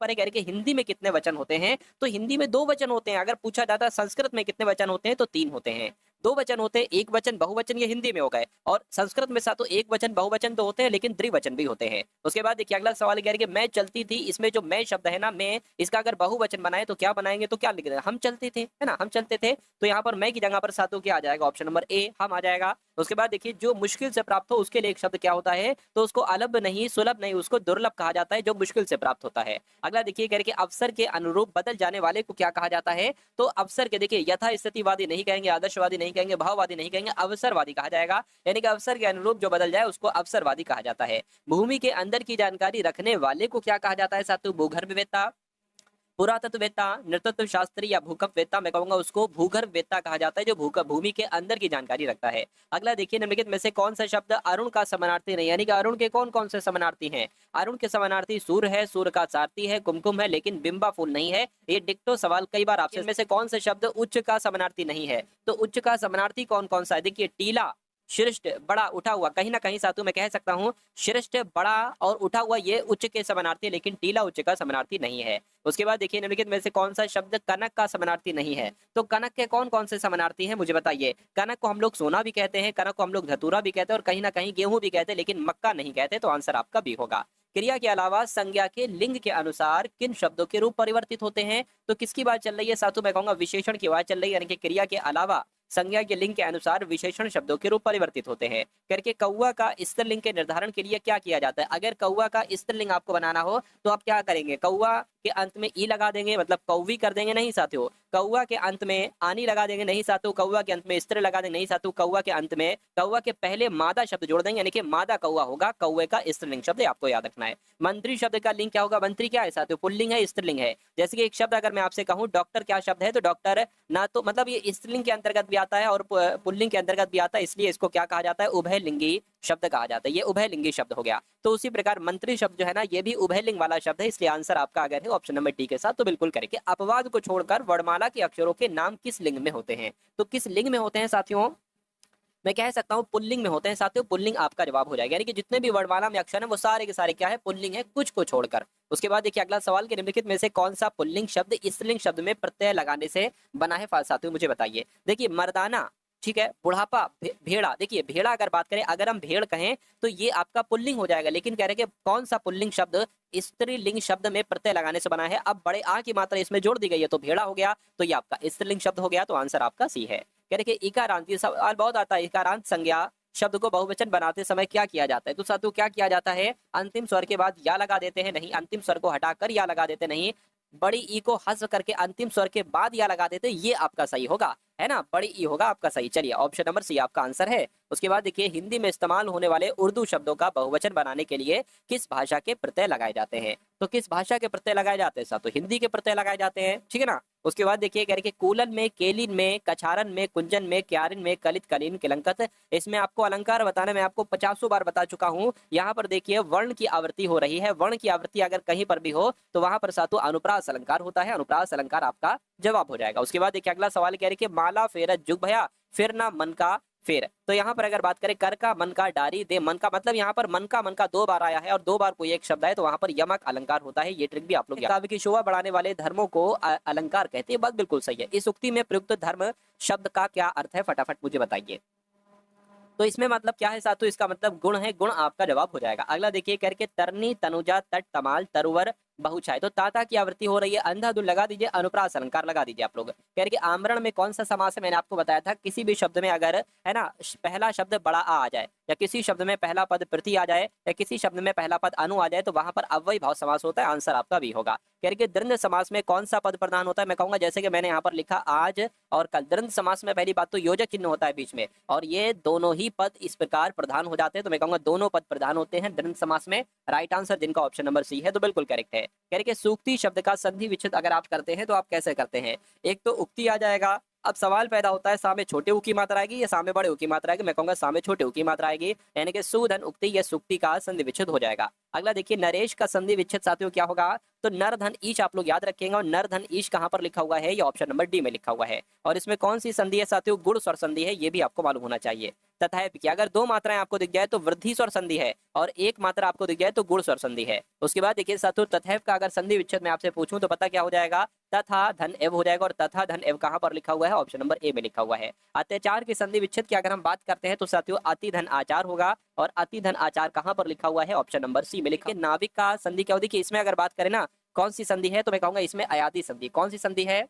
पर है कि हिंदी में कितने वचन होते हैं, तो हिंदी में 2 वचन होते हैं। अगर पूछा जाता है संस्कृत में कितने वचन होते हैं, तो 3 होते हैं। 2 वचन होते हैं, एक वचन बहुवचन ये हिंदी में हो गए, और संस्कृत में साथ तो एक वचन बहुवचन तो होते हैं, लेकिन द्विवचन भी होते हैं। उसके बाद देखिए अगला सवाल कह रहे कि मैं चलती थी, इसमें जो मैं शब्द है ना, मैं, इसका अगर बहुवचन बनाए तो क्या बनाएंगे, तो क्या लिख देंगे, हम चलते थे, है ना, हम चलते थे। तो यहाँ पर मैं की जगह पर सातों क्या आ जाएगा, ऑप्शन नंबर ए हम आ जाएगा। उसके बाद देखिए जो मुश्किल से प्राप्त हो उसके लिए एक शब्द क्या होता है, तो उसको अलभ नहीं, सुलभ नहीं, उसको दुर्लभ कहा जाता है, जो मुश्किल से प्राप्त होता है। अगला देखिए कह रहे कि अवसर के अनुरूप बदल जाने वाले को क्या कहा जाता है, तो अवसर के देखिए यथा स्थितिवादी नहीं कहेंगे, आदर्शवादी नहीं कहेंगे, भाववादी नहीं कहेंगे, अवसरवादी कहा जाएगा। यानी कि अवसर के अनुरूप जो बदल जाए उसको अवसरवादी कहा जाता है। भूमि के अंदर की जानकारी रखने वाले को क्या कहा जाता है साथियों, भूगर्भवेत्ता, पुरातत्ववेत्ता, नृतत्व शास्त्री या भूकंपवेत्ता, मैं कहूंगा उसको भूगर्भवेत्ता कहा जाता है, जो भूमि के अंदर की जानकारी रखता है। अगला देखिए निम्नलिखित में से कौन सा शब्द अरुण का समानार्थी नहीं, यानी कि अरुण के कौन कौन से समानार्थी हैं। अरुण के समानार्थी सूर्य है, सूर्य का सारथी है, कुमकुम है, लेकिन बिंबा फूल नहीं है। ये डिक्टो सवाल कई बार आपसे, इनमें से कौन सा शब्द उच्च का समानार्थी नहीं है, तो उच्च का समानार्थी कौन कौन सा है, देखिए टीला, श्रेष्ठ, बड़ा, उठा हुआ, कहीं ना कहीं साथियों मैं कह सकता हूँ श्रेष्ठ, बड़ा और उठा हुआ ये उच्च के समानार्थी है, लेकिन टीला उच्च का समानार्थी नहीं है। उसके बाद देखिए निम्नलिखित में से कौन सा शब्द कनक का समानार्थी नहीं है, तो कनक के कौन कौन से समानार्थी हैं मुझे बताइए। कनक को हम लोग सोना भी कहते हैं, कनक को हम लोग धतूरा भी कहते हैं, और कहीं ना कहीं गेहूं भी कहते हैं, लेकिन मक्का नहीं कहते, तो आंसर आपका बी होगा। क्रिया के अलावा संज्ञा के लिंग के अनुसार किन शब्दों के रूप परिवर्तित होते हैं, तो किसकी बात चल रही है साथियों, मैं कहूंगा विशेषण की बात चल रही है, यानी कि क्रिया के अलावा संज्ञा के लिंग के अनुसार विशेषण शब्दों के रूप परिवर्तित होते हैं। करके कौवा का स्त्रीलिंग के निर्धारण के लिए क्या किया जाता है, अगर कौवा का स्त्रीलिंग आपको बनाना हो तो आप क्या करेंगे, कौवा के अंत में ई लगा देंगे, मतलब कौवी कर देंगे, नहीं साथियों, कौवा के अंत में आनी लगा देंगे, नहीं साथियों, कौवा के अंत में स्त्री लगा देंगे, नहीं साथियों, कौवा के अंत में, कौवा के पहले मादा शब्द जोड़ देंगे, यानी कि मादा कौवा होगा, कौवे का स्त्रीलिंग शब्द आपको याद रखना है। मंत्री शब्द का लिंग क्या होगा, मंत्री क्या है साथियों, पुल्लिंग है, स्त्रीलिंग है। जैसे कि एक शब्द अगर मैं आपसे कहूं डॉक्टर क्या शब्द है, तो डॉक्टर ना तो मतलब ये स्त्रीलिंग के अंतर्गत भी आता है और पुल्लिंग के अंतर्गत भी आता है, इसलिए इसको क्या कहा जाता है, उभयलिंगी शब्द कहा जाता है, ये उभयलिंगी शब्द हो गया। तो उसी प्रकार मंत्री शब्द जो है ना, ये भी उभयलिंग वाला शब्द है, इसलिए आंसर आपका अगर है ऑप्शन नंबर डी के साथ, तो बिल्कुल करेंगे। अपवाद को छोड़कर वर्णमाला के अक्षरों के नाम किस लिंग में होते हैं, तो किस लिंग में होते हैं साथियों, मैं कह सकता हूं पुल्लिंग में होते हैं साथियों, पुल्लिंग आपका जवाब हो जाएगा, यानी कि जितने भी वर्णमाला में अक्षर हैं वो सारे के सारे क्या है, पुल्लिंग है, कुछ को छोड़कर। उसके बाद देखिए अगला सवाल के निम्नलिखित में से कौन सा पुल्लिंग शब्द स्त्रीलिंग शब्द में प्रत्यय लगाने से बना है साथियों, मुझे बताइए। देखिए मर्दाना, ठीक है, बुढ़ापा, भेड़ा, देखिए भेड़ा अगर बात करें, अगर हम भेड़ कहें तो ये आपका पुल्लिंग हो जाएगा, लेकिन कह रहे हैं कि कौन सा पुल्लिंग शब्द स्त्रीलिंग शब्द में प्रत्यय लगाने से बना है, अब बड़े आ की मात्रा इसमें जोड़ दी गई है तो भेड़ा हो गया, तो ये आपका स्त्रीलिंग शब्द हो गया, तो आंसर आपका सी है। कह रहे कि इकारांत, ये सवाल बहुत आता है, इकारांत संज्ञा शब्द को बहुवचन बनाते समय क्या किया जाता है, तो साथियों क्या किया जाता है, अंतिम स्वर के बाद या लगा देते हैं, नहीं, अंतिम स्वर को हटाकर या लगा देते नहीं, बड़ी ई को हस्व करके अंतिम स्वर के बाद या लगा देते, ये आपका सही होगा, है ना, बड़ी ई होगा आपका सही। चलिए ऑप्शन नंबर सी आपका आंसर है। उसके बाद देखिए हिंदी में इस्तेमाल होने वाले उर्दू शब्दों का बहुवचन बनाने के लिए किस भाषा के प्रत्यय लगाए जाते हैं, तो किस भाषा के प्रत्यय लगाए जाते हैं, तो हिंदी के प्रत्यय लगाए जाते हैं, ठीक है ना। उसके बाद देखिए कह रहे कि कूलन में, केलिन में, कछारन में, कुंजन में, क्यारिन में, कलित, कलीन, किलंकत, इसमें आपको अलंकार बताना मैं आपको 50 बार बता चुका हूं। यहाँ पर देखिए वर्ण की आवृत्ति हो रही है, वर्ण की आवृत्ति अगर कहीं पर भी हो तो वहां पर सातु अनुप्रास अलंकार होता है, अनुप्रास अलंकार आपका जवाब हो जाएगा। उसके बाद देखिए अगला सवाल कह रहे कि माला फेर जुग भया, फिर ना मन का फिर, तो यहाँ पर अगर बात करें कर का, मन का, डारी, दे, मन का, मतलब यहाँ पर मन का 2 बार आया है और 2 बार कोई एक शब्द है तो वहां पर यमक अलंकार होता है, ये ट्रिक भी आप लोग, काव्य की शोभा बढ़ाने वाले धर्मों को अलंकार कहते हैं, बात बिल्कुल सही है। इस उक्ति में प्रयुक्त धर्म शब्द का क्या अर्थ है, फटाफट मुझे बताइए। तो इसमें मतलब क्या है साथियों, इसका मतलब गुण है, गुण आपका जवाब हो जाएगा। अगला देखिए करके तरनी, तनुजा, तट, तमाल, तरुवर, बहुछाय, तो ताता की आवृत्ति हो रही है, अंधाधुन लगा दीजिए, अनुप्रास अलंकार लगा दीजिए आप लोग। कह रहे कि आमरण में कौन सा समास है, मैंने आपको बताया था, किसी भी शब्द में अगर है ना पहला शब्द बड़ा आ जाए, या किसी शब्द में पहला पद प्रति आ जाए, या किसी शब्द में पहला पद अनु आ जाए, तो वहां पर अव्ययी भाव समास होता है, आंसर आपका भी होगा। कह रहे कि द्वंद्व समास में कौन सा पद प्रधान होता है, मैं कहूंगा जैसे कि मैंने यहाँ पर लिखा आज और कल, द्वंद्व समास में पहली बात तो योजक चिन्ह होता है बीच में, और ये दोनों ही पद इस प्रकार प्रधान हो जाते हैं, तो मैं कहूंगा दोनों पद प्रधान होते हैं द्वंद्व समास में, राइट आंसर जिनका ऑप्शन नंबर सी है, तो बिल्कुल करेक्ट है। कह रहे कि सूक्ति शब्द का संधि विच्छेद अगर आप करते हैं तो आप कैसे करते हैं, एक तो उक्ति आ जाएगा, अब सवाल पैदा होता है सामने छोटे ऊ की मात्रा आएगी या सामने बड़े ऊ की मात्रा आएगी, मैं कहूंगा सामने छोटे ऊ की मात्रा आएगी, यानी कि सुधन उक्ति या सुक्ति का संधि विच्छेद हो जाएगा। अगला देखिए नरेश का संधि विच्छेद साथियों क्या होगा, तो नर धन ईश आप लोग याद रखेंगे, और नर धन ईश कहां पर लिखा हुआ है, ये ऑप्शन नंबर डी में लिखा हुआ है, और इसमें कौन सी संधि है साथियों, गुण स्वर संधि है, ये भी आपको मालूम होना चाहिए। तथैव की। अगर दो मात्राएं आपको दिख जाए तो वृद्धि स्वर संधि है, और एक मात्रा आपको दिख जाए तो गुण स्वर संधि है। उसके बाद देखिए साथियों, तथैव का अगर संधि विच्छेद में आपसे पूछूं तो पता क्या हो जाएगा, तथा धन एव हो जाएगा। और तथा धन एव कहां पर लिखा हुआ है, ऑप्शन नंबर ए में लिखा हुआ है। अत्याचार की संधि विच्छेद की अगर हम बात करते हैं तो साथियों अति धन आचार होगा, और अति धन आचार कहां पर लिखा हुआ है, ऑप्शन नंबर सी में लिखा है। नाविक का संधि क्या होती है, इसमें अगर बात करें ना कौन सी संधि है, तो मैं कहूंगा इसमें अयादी संधि। कौन सी संधि है,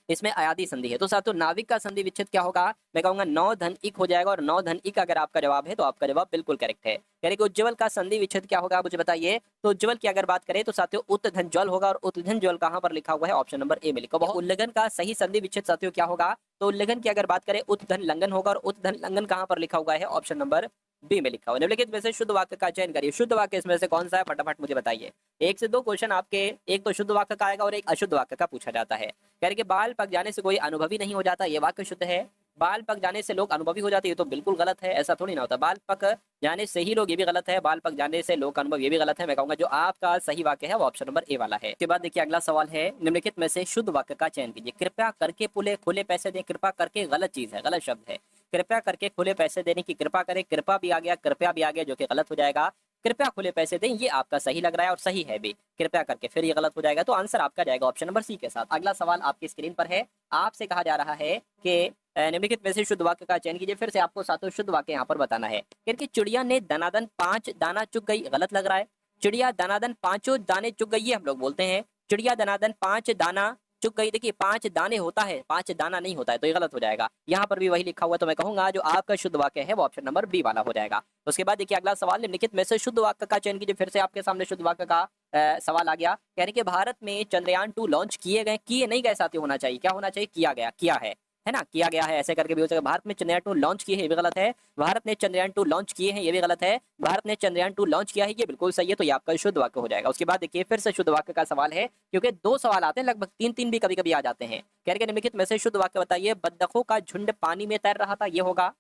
इसमें अयादी संधि है। तो साथियों नाविक का संधि विच्छेद क्या होगा, मैं कहूंगा नौ धन इक हो जाएगा। और नौ धन इक अगर आपका जवाब है तो आपका जवाब बिल्कुल करेक्ट है। यानी कि उज्ज्वल का संधि विच्छेद क्या होगा, मुझे बताइए। तो उज्ज्वल की अगर बात करें तो साथियों उत धन ज्वल होगा, और उत धन ज्वल कहां पर लिखा हुआ है, ऑप्शन नंबर ए में लिखा हुआ है। उल्लंघन का सही संधि विच्छेद साथियों क्या होगा, तो उल्लंघन की अगर बात करें उत धन लंघन होगा, और उत धन लंघन कहां पर लिखा हुआ है, ऑप्शन नंबर बी में लिखा हुआ है। निम्नलिखित में से शुद्ध वाक्य का चयन करिए। शुद्ध वाक्य इसमें से कौन सा है, फटाफट मुझे बताइए। एक से दो क्वेश्चन आपके, एक तो शुद्ध वाक्य का आएगा और एक अशुद्ध वाक्य का पूछा जाता है। कह रहे कि बाल पक जाने से कोई अनुभवी नहीं हो जाता, ये वाक्य शुद्ध है। बाल पक जाने से लोग अनुभवी हो जाते हैं, ये तो बिल्कुल गलत है, ऐसा थोड़ी ना होता। बाल पक जाने से ही लोग, ये भी गलत है। बाल पक जाने से लोग अनुभव, ये भी गलत है। मैं कहूंगा जो आपका सही वाक्य है वो ऑप्शन नंबर ए वाला है। इसके बाद देखिए अगला सवाल है, निम्नलिखित में से शुद्ध वाक्य का चयन कीजिए। कृपया करके खुले पैसे दें। कृपया करके गलत चीज है, गलत शब्द है। कृपया करके खुले पैसे देने की कृपा करें, कृपा भी आ गया, कृपया भी आ गया, जो कि गलत हो जाएगा। कृपया खुले पैसे दें, ये आपका सही लग रहा है और सही है भी। कृपया करके फिर ये गलत हो जाएगा, तो आंसर आपका जाएगा ऑप्शन नंबर सी के साथ। अगला सवाल आपकी स्क्रीन पर है, आपसे कहा जा रहा है कि निम्नलिखित में से शुद्ध वाक्य का चयन कीजिए। फिर से आपको सातों शुद्ध वाक्य यहाँ पर बताना है। क्योंकि चिड़िया ने दनादन 5 दाना चुग गई, गलत लग रहा है। चिड़िया दनादन 5 दाने चुग गई, ये हम लोग बोलते हैं। चिड़िया दनादन 5 दाना चुग गई, देखिए 5 दाने होता है, 5 दाना नहीं होता है, तो ये गलत हो जाएगा। यहाँ पर भी वही लिखा हुआ है, तो मैं कहूंगा जो आपका शुद्ध वाक्य है वो ऑप्शन नंबर बी वाला हो जाएगा। उसके बाद देखिए अगला सवाल, निम्नलिखित में से शुद्ध वाक्य का चयन कीजिए। फिर से आपके सामने शुद्ध वाक्य का सवाल आ गया। कह रहे कि भारत में चंद्रयान 2 लॉन्च किए गए, किए नहीं गए साथी, होना चाहिए क्या होना चाहिए, किया गया, किया है ना, किया गया है, ऐसे करके भी हो सकता है। भारत में चंद्रयान 2 लॉन्च किए हैं, ये भी गलत है। भारत ने चंद्रयान 2 लॉन्च किए हैं, ये भी गलत है। भारत ने चंद्रयान 2 लॉन्च किया है, ये बिल्कुल सही है, तो ये आपका शुद्ध वाक्य हो जाएगा। उसके बाद देखिए फिर से शुद्ध वाक्य का सवाल है, क्योंकि 2 सवाल आते हैं, लगभग 3-3 भी कभी कभी आ जाते हैं। कह रहे निम्नलिखित में से शुद्ध वाक्य बताइए। बत्तखों का झुंड पानी में तैर रहा था, ये होगा,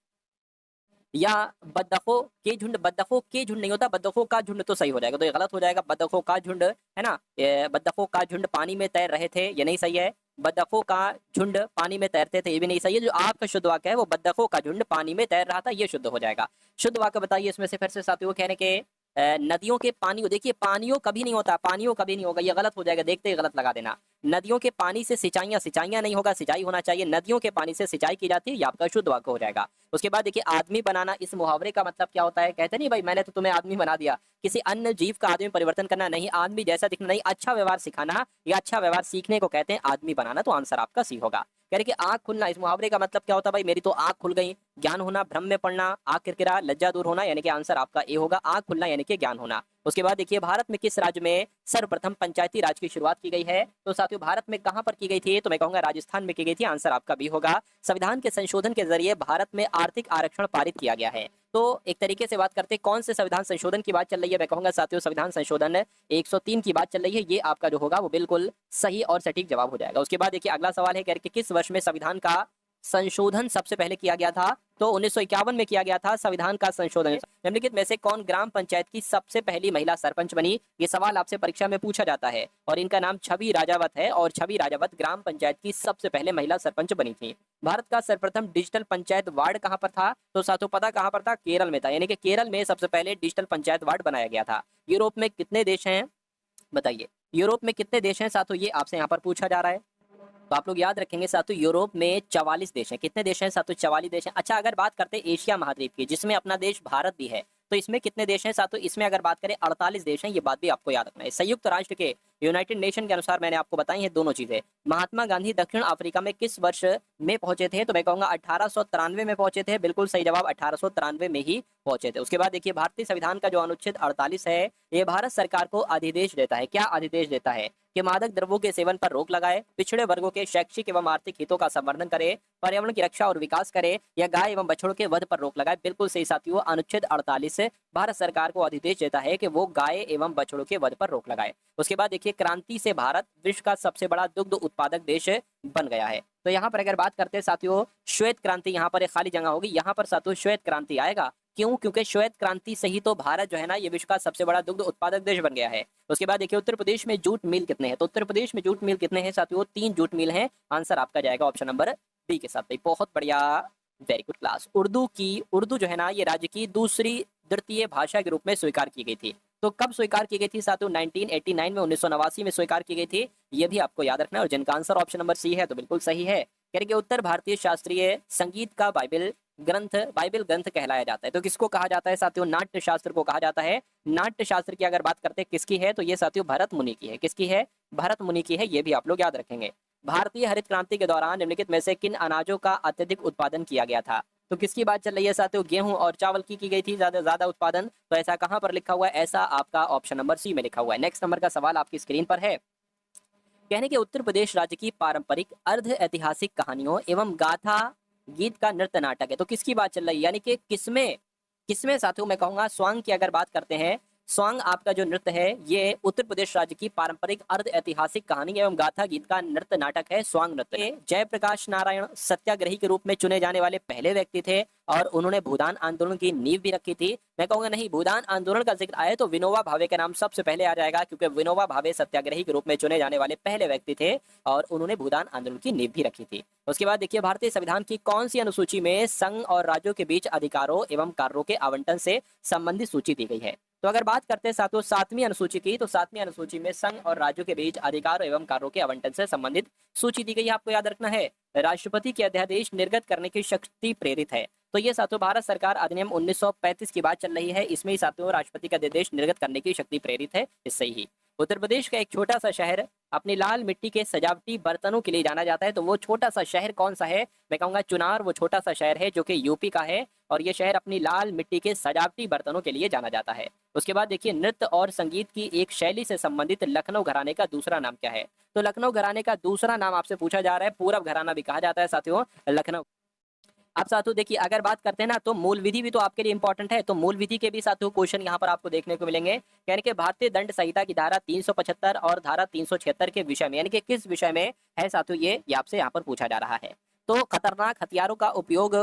या बत्तखों के झुंड, बत्तखों के झुंड नहीं होता, बत्तखों का झुंड तो सही हो जाएगा, तो ये गलत हो जाएगा। बत्तखों का झुंड है ना, बत्तखों का झुंड पानी में तैर रहे थे, ये नहीं सही है। बत्तखों का झुंड पानी में तैरते थे, ये भी नहीं सही है। जो आपका शुद्ध वाक्य है वो बत्तखों का झुंड पानी में तैर रहा था, ये शुद्ध हो जाएगा। शुद्ध वाक्य बताइए इसमें से। फिर से साथियों कहने के नदियों के पानी को, देखिए पानियों कभी नहीं होता, पानियों कभी नहीं होगा, ये गलत हो जाएगा, देखते ही गलत लगा देना। नदियों के पानी से सिंचाइयां नहीं होगा, सिंचाई होना चाहिए। नदियों के पानी से सिंचाई की जाती है, ये आपका शुद्ध वाक्य हो जाएगा। उसके बाद देखिए आदमी बनाना, इस मुहावरे का मतलब क्या होता है। कहते नहीं भाई मैंने तो तुम्हें आदमी बना दिया, किसी अन्य जीव का आदमी परिवर्तन करना नहीं, आदमी जैसा दिखना नहीं, अच्छा व्यवहार सिखाना या अच्छा व्यवहार सीखने को कहते हैं आदमी बनाना, तो आंसर आपका सी होगा। कह रहे कि आंख खुलना, इस मुहावरे का मतलब क्या होता है भाई, मेरी तो आंख खुल गई। ज्ञान होना, भ्रम में पड़ना, आंख किरकिरा, लज्जा दूर होना, यानी कि आंसर आपका ए होगा, आंख खुलना यानी कि ज्ञान होना। उसके बाद देखिए भारत में किस राज्य में सर्वप्रथम पंचायती राज की शुरुआत की गई है, तो साथियों भारत में कहां पर की गई थी, तो मैं कहूंगा राजस्थान में की गई थी, आंसर आपका भी होगा। संविधान के संशोधन के जरिए भारत में आर्थिक आरक्षण पारित किया गया है। तो एक तरीके से बात करते हैं कौन से संविधान संशोधन की बात चल रही है, मैं कहूंगा साथियों संविधान संशोधन 103 की बात चल रही है, ये आपका जो होगा वो बिल्कुल सही और सटीक जवाब हो जाएगा। उसके बाद देखिए अगला सवाल है कि किस वर्ष में संविधान का संशोधन सबसे पहले किया गया था, तो 1951 में किया गया था संविधान का संशोधन। निम्नलिखित में से कौन ग्राम पंचायत की सबसे पहली महिला सरपंच बनी, ये सवाल आपसे परीक्षा में पूछा जाता है, और इनका नाम छवि राजावत है, और छवि राजावत ग्राम पंचायत की सबसे पहले महिला सरपंच बनी थी। भारत का सर्वप्रथम डिजिटल पंचायत वार्ड कहां पर था, तो साथियों पता कहां पर था, केरल में था, यानी कि केरल में सबसे पहले डिजिटल पंचायत वार्ड बनाया गया था। यूरोप में कितने देश हैं, बताइए यूरोप में कितने देश हैं साथियों, ये आपसे यहाँ पर पूछा जा रहा है। तो आप लोग याद रखेंगे साथियों यूरोप में 44 देश हैं। कितने देश हैं साथियों, 44 देश हैं। अच्छा अगर बात करते हैं एशिया महाद्वीप की, जिसमें अपना देश भारत भी है, तो इसमें कितने देश हैं साथियों, इसमें अगर बात करें 48 देश हैं, ये बात भी आपको याद रखना है। संयुक्त राष्ट्र के, यूनाइटेड नेशन के अनुसार मैंने आपको बताई है दोनों चीजें। महात्मा गांधी दक्षिण अफ्रीका में किस वर्ष में पहुंचे थे, तो मैं कहूंगा 1893 में पहुंचे थे, बिल्कुल सही जवाब 1893 में ही पहुंचे थे। उसके बाद देखिए भारतीय संविधान का जो अनुच्छेद 48 है, ये भारत सरकार को अधिदेश देता है, क्या अधिदेश देता है, कि मादक द्रव्यों के सेवन पर रोक लगाए, पिछड़े वर्गों के शैक्षिक एवं आर्थिक हितों का संवर्धन करे, पर्यावरण की रक्षा और विकास करे, या गाय एवं बछड़ों के वध पर रोक लगाए। बिल्कुल सही साथियों, अनुच्छेद 48 भारत सरकार को अधिदेश देता है कि वो गाय एवं बछड़ों के वध पर रोक लगाए। उसके बाद देखिए क्रांति से भारत विश्व का सबसे बड़ा दुग्ध उत्पादक देश बन गया है। तो यहाँ पर अगर बात करते हैं साथियों श्वेत क्रांति, यहाँ पर एक खाली जगह होगी, यहाँ पर साथियों श्वेत क्रांति आएगा। क्यों, क्योंकि श्वेत क्रांति से ही तो भारत जो है ना ये विश्व का सबसे बड़ा दुग्ध उत्पादक देश बन गया है। उसके बाद देखिए उत्तर प्रदेश में जूट मिल कितने हैं, तो उत्तर प्रदेश में जूट मिल कितने हैं साथियों, 3 जूट मिल हैं, आंसर आपका जाएगा ऑप्शन नंबर बी के साथ। बहुत बढ़िया, वेरी गुड क्लास। उर्दू जो है ना ये राज्य की दूसरी द्वितीय भाषा के रूप में स्वीकार की गई थी। तो कब स्वीकार की गई थी साथियों? 1989 में, 1989 में स्वीकार की गई थी। ये भी आपको याद रखना है। और जिनका आंसर ऑप्शन नंबर सी है तो बिल्कुल सही है। कह रहे कि उत्तर भारतीय शास्त्रीय संगीत का बाइबल ग्रंथ कहलाया जाता है। तो किसको कहा जाता है साथियों? नाट्य शास्त्र को कहा जाता है। नाट्य शास्त्र की अगर बात करते हैं किसकी है, तो ये साथियों भरत मुनि की है। किसकी है? भरत मुनि की है। ये भी आप लोग याद रखेंगे। भारतीय हरित क्रांति के दौरान निम्नलिखित में से किन अनाजों का अत्यधिक उत्पादन किया गया था? तो किसकी बात चल रही है साथियों? गेहूं और चावल की गई थी ज्यादा उत्पादन। तो ऐसा कहां पर लिखा हुआ है? ऐसा आपका ऑप्शन नंबर सी में लिखा हुआ है। नेक्स्ट नंबर का सवाल आपकी स्क्रीन पर है। कहने के उत्तर प्रदेश राज्य की पारंपरिक अर्ध ऐतिहासिक कहानियों एवं गाथा गीत का नृत्य नाटक है। तो किसकी बात चल रही है? यानी कि किसमें किसमें साथियों मैं कहूंगा स्वांग की अगर बात करते हैं, स्वांग आपका जो नृत्य है ये उत्तर प्रदेश राज्य की पारंपरिक अर्ध ऐतिहासिक कहानी एवं गाथा गीत का नृत्य नाटक है, स्वांग नृत्य। ये जयप्रकाश नारायण सत्याग्रही के रूप में चुने जाने वाले पहले व्यक्ति थे और उन्होंने भूदान आंदोलन की नींव भी रखी थी। मैं कहूंगा नहीं, भूदान आंदोलन का जिक्र आए तो विनोबा भावे का नाम सबसे पहले आ जाएगा, क्योंकि विनोबा भावे सत्याग्रही के रूप में चुने जाने वाले पहले व्यक्ति थे और उन्होंने भूदान आंदोलन की नींव भी रखी थी। उसके बाद देखिए, भारतीय संविधान की कौन सी अनुसूची में संघ और राज्यों के बीच अधिकारों एवं कार्यों के आवंटन से संबंधित सूची दी गई है? तो अगर बात करते हैं साथियों सातवीं अनुसूची की, तो सातवीं अनुसूची में संघ और राज्यों के बीच अधिकार एवं कार्यों के आवंटन से संबंधित सूची दी गई है। आपको याद रखना है, राष्ट्रपति के अध्यादेश निर्गत करने की शक्ति प्रेरित है। तो ये साथियों भारत सरकार अधिनियम 1935 की बात चल रही है। इसमें ही साथियों राष्ट्रपति का अध्यादेश निर्गत करने की शक्ति प्रेरित है। इससे ही उत्तर प्रदेश का एक छोटा सा शहर अपनी लाल मिट्टी के सजावटी बर्तनों के लिए जाना जाता है। तो वो छोटा सा शहर कौन सा है? मैं कहूंगा चुनार वो छोटा सा शहर है जो कि यूपी का है और ये शहर अपनी लाल मिट्टी के सजावटी बर्तनों के लिए जाना जाता है। उसके बाद देखिए, नृत्य और संगीत की एक शैली से संबंधित लखनऊ घराने का दूसरा नाम क्या है? तो लखनऊ घराने का दूसरा नाम आपसे पूछा जा रहा है, पूरब घराना भी कहा जाता है साथियों लखनऊ। अब साथियों देखिए, अगर बात करते हैं ना तो मूल विधि भी तो आपके लिए इंपॉर्टेंट है। तो मूल विधि के भी साथियों क्वेश्चन यहाँ पर आपको देखने को मिलेंगे। यानी कि भारतीय दंड संहिता की धारा 375 और धारा 376 के विषय में, यानी कि किस विषय में है साथियों, ये आपसे यहाँ पर पूछा जा रहा है। तो खतरनाक हथियारों का उपयोग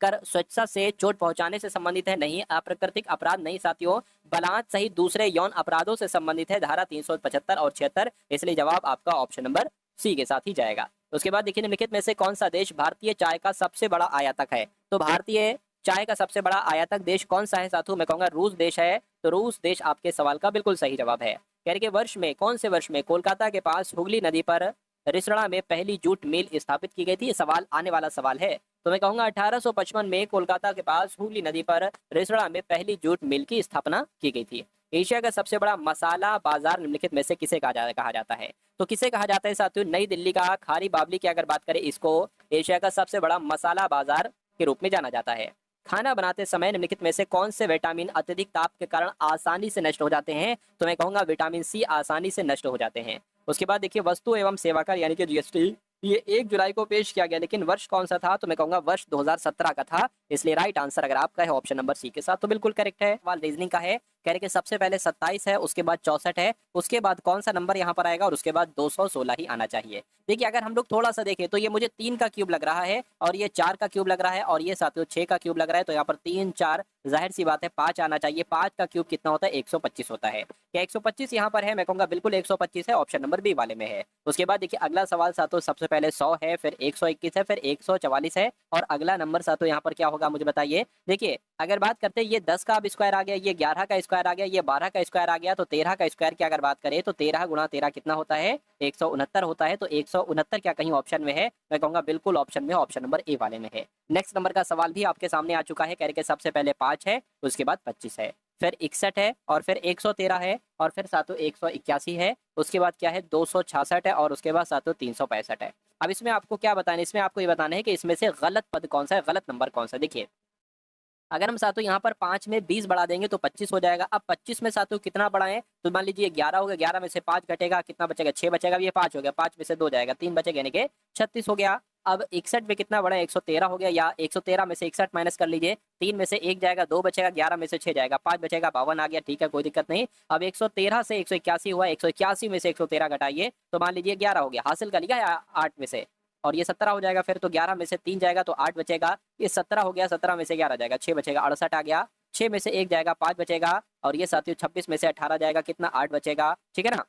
कर स्वेच्छा से चोट पहुंचाने से संबंधित है? नहीं। अप्राकृतिक अपराध? नहीं साथियों। बलात्कार सहित दूसरे यौन अपराधों से संबंधित है, धारा 375 और 76। इसलिए जवाब आपका ऑप्शन नंबर सी के साथ ही जाएगा। उसके बाद देखिए, निम्नलिखित में से कौन सा देश भारतीय चाय का सबसे बड़ा आयातक है? तो भारतीय चाय का सबसे बड़ा आयातक देश कौन सा है साथियों? मैं कहूंगा रूस देश है। तो रूस देश आपके सवाल का बिल्कुल सही जवाब है। कह रहे वर्ष में, कौन से वर्ष में कोलकाता के पास हुगली नदी पर रिसड़ा में पहली जूट मिल स्थापित की गई थी? ये सवाल आने वाला सवाल है। तो मैं कहूंगा 1855 में कोलकाता के पास हुगली नदी पर रिसड़ा में पहली जूट मिल की स्थापना की गई थी। एशिया का सबसे बड़ा मसाला बाजार निम्नलिखित में से किसे कहा जाता है? तो किसे कहा जाता है साथियों? नई दिल्ली का खारी बावली की अगर बात करें, इसको एशिया का सबसे बड़ा मसाला बाजार के रूप में जाना जाता है। खाना बनाते समय निम्नलिखित में से कौन से विटामिन अत्यधिक ताप के कारण आसानी से नष्ट हो जाते हैं? तो मैं कहूंगा विटामिन सी आसानी से नष्ट हो जाते हैं। उसके बाद देखिए, वस्तु एवं सेवा कर यानी कि जीएसटी, ये 1 जुलाई को पेश किया गया, लेकिन वर्ष कौन सा था? तो मैं कहूंगा वर्ष 2017 का था। इसलिए राइट आंसर अगर आपका है ऑप्शन नंबर सी के साथ तो बिल्कुल करेक्ट है। सवाल रीजनिंग का है। कह रहे कि सबसे पहले 27 है, उसके बाद 64 है, उसके बाद कौन सा नंबर यहाँ पर आएगा और उसके बाद 216 ही आना चाहिए। देखिए, अगर हम लोग थोड़ा सा देखें तो ये मुझे 3 का क्यूब लग रहा है और ये 4 का क्यूब लग रहा है और ये साथियों 6 का क्यूब लग रहा है। तो यहाँ पर 3 4 जाहिर सी बात है 5 आना चाहिए। 5 का क्यूब कितना होता है? 125 होता है। क्या 125 यहाँ पर है? मैं कहूंगा बिल्कुल 125 है, ऑप्शन नंबर बी वाले में है। उसके बाद देखिए, अगला सवाल साथियों सबसे पहले 100 है, फिर 121 है, फिर 144 है और अगला नंबर साथियों यहाँ पर क्या होगा मुझे बताइए। देखिए, अगर बात करते हैं ये 10 का अब स्क्वायर आ गया, ये 11 का स्क्वायर आ गया, ये 12 का स्क्वायर आ गया, तो 13 का स्क्वायर की अगर बात करें तो 13 गुणा 13 कितना होता है? 169 होता है। तो 169 क्या कहीं ऑप्शन में है? मैं कहूंगा बिल्कुल ऑप्शन में, ऑप्शन नंबर ए वाले में है। नेक्स्ट नंबर का सवाल भी आपके सामने आ चुका है। कह रहे कि सबसे पहले 5 है, उसके बाद 25 है, फिर 61 है और फिर 113 है और फिर साथियों 181 है, उसके बाद क्या है 266 है और उसके बाद साथियों 365 है। अब इसमें आपको क्या बताना है? इसमें आपको ये बताना है कि इसमें से गलत पद कौन सा है, गलत नंबर कौन सा है। देखिए, अगर हम साथियों यहाँ पर 5 में 20 बढ़ा देंगे तो 25 हो जाएगा। अब 25 में साथियों कितना बढ़ाएं? तो मान लीजिए 11 हो गया, 11 में से 5 घटेगा, कितना बचेगा? 6 बचेगा। ये 5 हो गया, 5 में से 2 जाएगा, 3 बचेगा, यानी कि 36 हो गया। अब 61 में कितना बढ़ा? 113 हो गया, या 113 में से 61 माइनस कर लीजिए, 3 में से 1 जाएगा, 2 बचेगा, 11 में से 6 जाएगा, 5 बचेगा, 52 आ गया। ठीक है, कोई दिक्कत नहीं। अब 113 से 181 हुआ, 181 में से 113 घटाइए तो मान लीजिए 11 हो गया। हासिल कर लिया या 8 में से, और ये 17 हो जाएगा। फिर तो 11 में से 3 जाएगा तो 8 बचेगा। ये 17 हो गया, 17 में से 11 जाएगा, 6 बचेगा, 68 आ गया। 6 में से 1 जाएगा, 5 बचेगा और ये साथियों 26 में से 18 जाएगा, कितना? 8 बचेगा। ठीक है ना।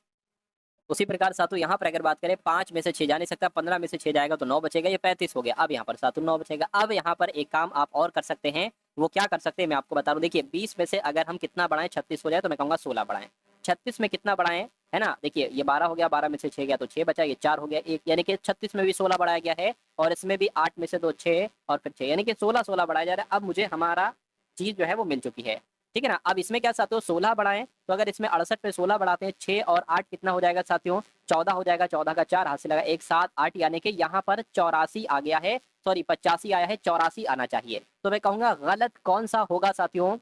उसी प्रकार सातों यहाँ पर अगर बात करें 5 में से 6 जा नहीं सकता, 15 में से 6 जाएगा तो 9 बचेगा, ये 35 हो गया। अब यहाँ पर सातों 9 बचेगा। अब यहाँ पर एक काम आप और कर सकते हैं, वो क्या कर सकते हैं मैं आपको बता रहा हूँ। देखिए 20 में से अगर हम कितना बढ़ाएं 36 हो जाए तो मैं कहूँगा 16 बढ़ाएं। 36 में कितना बढ़ाएं, है ना, देखिए ये 12 हो गया, 12 में से 6 गया तो 6 बचा, ये 4 हो गया, एक, यानी कि 36 में भी 16 बढ़ाया गया है और इसमें भी 8 में से 2 6 और फिर 6, यानी कि 16 बढ़ाया जा रहा है। अब मुझे हमारा चीज जो है वो मिल चुकी है, ठीक है ना। अब इसमें क्या साथियों 16 बढ़ाएं, तो अगर इसमें 68 पे 16 बढ़ाते हैं, 6 और 8 कितना हो जाएगा साथियों, 14 हो जाएगा, 14 का 4 हाथ से लगा, 1 7 8, यानी कि यहाँ पर 84 आ गया है, सॉरी 85 आया है, 84 आना चाहिए। तो मैं कहूंगा गलत कौन सा होगा साथियों,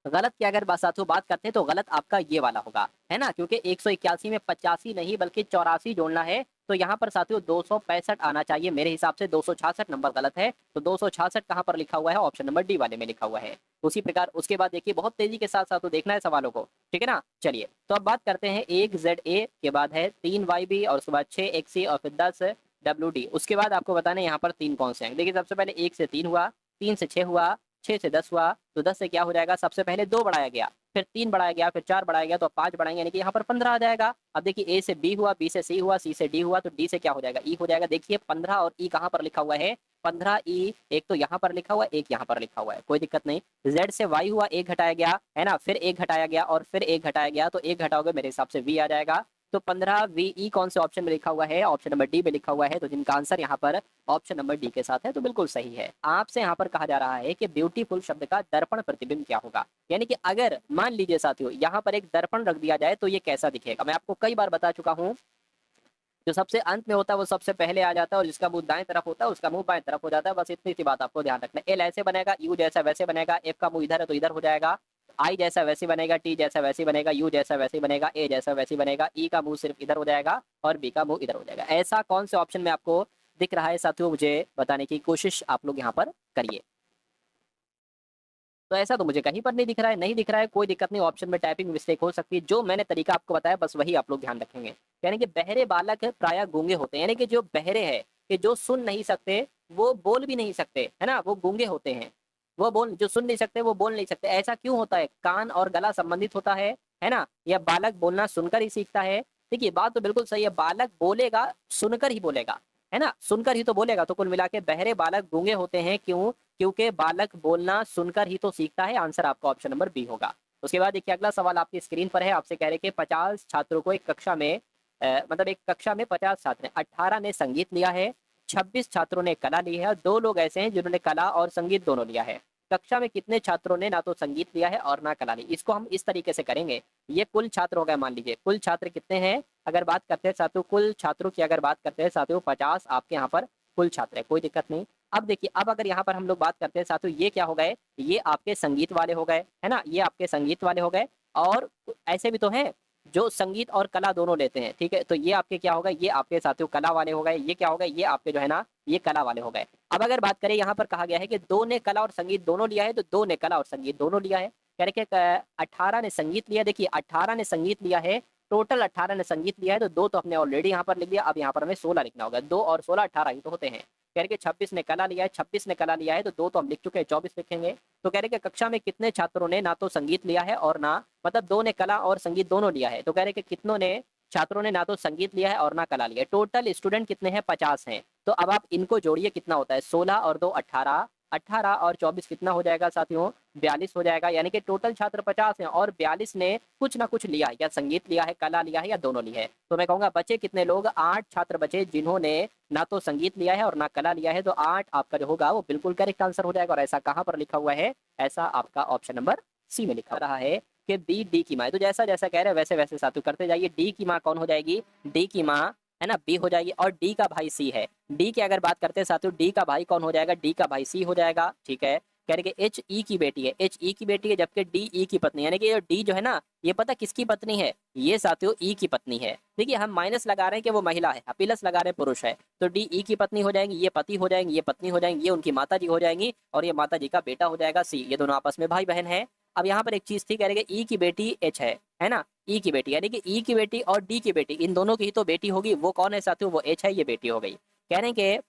गलत की अगर साथियों बात करते हैं तो गलत आपका ये वाला होगा, है ना, क्योंकि 181 में 85 नहीं बल्कि 84 जोड़ना है, तो यहाँ पर साथियों 265 आना चाहिए मेरे हिसाब से। 266 नंबर गलत है, तो 266 कहाँ पर लिखा हुआ है, ऑप्शन नंबर डी वाले में लिखा हुआ है। उसी प्रकार उसके बाद देखिए बहुत तेजी के साथ साथ देखना है सवालों को, ठीक है ना। चलिए तो अब बात करते हैं 1ZA के बाद है 3YB और उसके बाद 6XC और फिर 10WD। उसके बाद आपको बताना है यहाँ पर 3 कौन से हैं। देखिए सबसे पहले 1 से 3 हुआ, 3 से 6 हुआ, 6 से 10 हुआ, तो 10 से क्या हो जाएगा, सबसे पहले 2 बढ़ाया गया, फिर 3 बढ़ाया गया, फिर 4 बढ़ाया गया, तो 5 बढ़ाएंगे, यानी कि यहाँ पर 15 आ जाएगा। अब देखिए ए से बी हुआ, बी से सी हुआ, सी से डी हुआ, तो डी से क्या हो जाएगा, ई हो जाएगा। देखिए 15 और ई कहाँ पर लिखा हुआ है, 15 ई, एक तो यहाँ पर लिखा हुआ है, एक यहाँ पर लिखा हुआ है, कोई दिक्कत नहीं। जेड से वाई हुआ, एक घटाया गया, है ना, फिर एक घटाया गया और फिर एक घटाया गया, तो एक घटाओगे मेरे हिसाब से वी आ जाएगा। तो 15 वी कौन से ऑप्शन में लिखा हुआ है, ऑप्शन नंबर डी में लिखा हुआ है, तो जिनका आंसर यहाँ पर ऑप्शन नंबर डी के साथ है, तो बिल्कुल सही है। आपसे यहाँ पर कहा जा रहा है कि ब्यूटीफुल शब्द का दर्पण प्रतिबिंब क्या होगा, यानी कि अगर मान लीजिए साथियों यहाँ पर एक दर्पण रख दिया जाए तो ये कैसा दिखेगा। मैं आपको कई बार बता चुका हूँ, जो सबसे अंत में होता है वो सबसे पहले आ जाता है और जिसका मुंह दाएं तरफ होता है उसका मुंह बाएं तरफ हो जाता है। बस इतनी सी बात आपको ध्यान रखना है। एल ऐसे बनेगा, यू जैसा वैसे बनेगा, एफ का मुंह इधर है तो इधर हो जाएगा, आई जैसा वैसे बनेगा, टी जैसा वैसे बनेगा, यू जैसा वैसे बनेगा, ए जैसा वैसे बनेगा, ई का मुंह सिर्फ इधर हो जाएगा और बी का मुंह इधर हो जाएगा। ऐसा कौन से ऑप्शन में आपको दिख रहा है साथियों, मुझे बताने की कोशिश आप लोग यहाँ पर करिए। तो ऐसा तो मुझे कहीं पर नहीं दिख रहा है, नहीं दिख रहा है, कोई दिक्कत नहीं, ऑप्शन में टाइपिंग मिस्टेक हो सकती है। जो मैंने तरीका आपको बताया बस वही आप लोग ध्यान रखेंगे। यानी कि बहरे बालक प्राय गूंगे होते हैं, यानी कि जो बहरे हैं कि जो सुन नहीं सकते वो बोल भी नहीं सकते, है ना, वो गूंगे होते हैं। वो बोल, जो सुन नहीं सकते वो बोल नहीं सकते। ऐसा क्यों होता है, कान और गला संबंधित होता है ना, या बालक बोलना सुनकर ही सीखता है। देखिए बात तो बिल्कुल सही है, बालक बोलेगा सुनकर ही बोलेगा, है ना, सुनकर ही तो बोलेगा। तो कुल मिला के बहरे बालक गूंगे होते हैं, क्यों, क्योंकि बालक बोलना सुनकर ही तो सीखता है। आंसर आपका ऑप्शन नंबर बी होगा। उसके बाद देखिए अगला सवाल आपकी स्क्रीन पर है, आपसे कह रहे कि 50 छात्रों को एक कक्षा में मतलब एक कक्षा में 50 छात्र हैं, 18 ने संगीत लिया है, 26 छात्रों ने कला ली है और 2 लोग ऐसे हैं जिन्होंने कला और संगीत दोनों लिया है। कक्षा में कितने छात्रों ने ना तो संगीत लिया है और ना कला ली। इसको हम इस तरीके से करेंगे, ये कुल छात्र हो गए, मान लीजिए कुल छात्र कितने हैं, अगर बात करते हैं साथियों कुल छात्रों की, अगर बात करते हैं साथियों 50 आपके यहाँ पर कुल छात्र है, कोई दिक्कत नहीं। अब देखिए अब अगर यहाँ पर हम लोग बात करते हैं साथियों, ये क्या हो गए, ये आपके संगीत वाले हो गए, है ना, ये आपके संगीत वाले हो गए। और ऐसे भी तो हैं जो संगीत और कला दोनों लेते हैं, ठीक है, तो ये आपके क्या होगा, ये आपके साथियों कला वाले हो गए, ये क्या हो गए, ये आपके जो है ना ये कला वाले हो गए। अब अगर बात करें यहाँ पर कहा गया है कि 2 ने कला और संगीत दोनों लिया है, तो 2 ने कला और संगीत दोनों लिया है। कह रहे कि 18 ने संगीत लिया, देखिए 18 ने संगीत लिया है, टोटल 18 ने संगीत लिया है, तो 2 तो हमने ऑलरेडी यहाँ पर लिख दिया। अब यहाँ पर हमें 16 लिखना होगा, 2 और 16 18 ही तो होते हैं। कह रहे कि 26 ने कला लिया है, 26 ने कला लिया है, तो 2 तो हम लिख चुके हैं, 24 लिखेंगे। तो कह रहे कि कक्षा में कितने छात्रों ने ना तो संगीत लिया है और ना, मतलब 2 ने कला और संगीत दोनों लिया है, तो कह रहे कि कितनों ने छात्रों ने ना तो संगीत लिया है और ना कला लिया है। टोटल स्टूडेंट कितने हैं, 50 हैं। तो अब आप इनको जोड़िए, कितना होता है, 16 और 2 18, 18 और 24 कितना हो जाएगा साथियों, 42 हो जाएगा। यानी कि टोटल छात्र 50 हैं और 42 ने कुछ ना कुछ लिया है, या संगीत लिया है, कला लिया है, या दोनों लिया है। तो मैं कहूंगा बचे कितने लोग, 8 छात्र बचे जिन्होंने ना तो संगीत लिया है और ना कला लिया है। तो 8 आपका जो होगा वो बिल्कुल करेक्ट आंसर हो जाएगा। और ऐसा कहाँ पर लिखा हुआ है, ऐसा आपका ऑप्शन नंबर सी में लिखा रहा है कि बी डी की माँ है। तो जैसा जैसा कह रहे हैं वैसे वैसे साथियों करते जाइए। डी की माँ कौन हो जाएगी, डी की माँ है ना बी हो जाएगी, और डी का भाई सी है। डी की अगर बात करते हैं साथियों, डी का भाई कौन हो जाएगा, डी का भाई सी हो जाएगा, ठीक है। कह रहे कि एच ई की बेटी है, एच ई की बेटी है, जबकि डी ई की पत्नी, यानी कि ये डी जो है ना ये पता किसकी पत्नी है, ये साथियों ई की पत्नी है। देखिए हम माइनस लगा रहे हैं कि वो महिला है, प्लस लगा रहे हैं पुरुष है, तो डी ई की पत्नी हो जाएंगी, ये पति हो जाएंगे, ये पत्नी हो जाएंगी, ये उनकी माता जी हो जाएंगी, और ये माता जी का बेटा हो जाएगा सी। ये दोनों आपस में भाई बहन है। अब यहाँ पर एक चीज थी, कह रहे कि ई की बेटी एच है ना, ई की बेटी, यानी कि ई की बेटी और डी की बेटी, इन दोनों की ही तो बेटी होगी। वो कौन है साथियों, वो एच है, ये बेटी हो गई। कह रहे हैं कि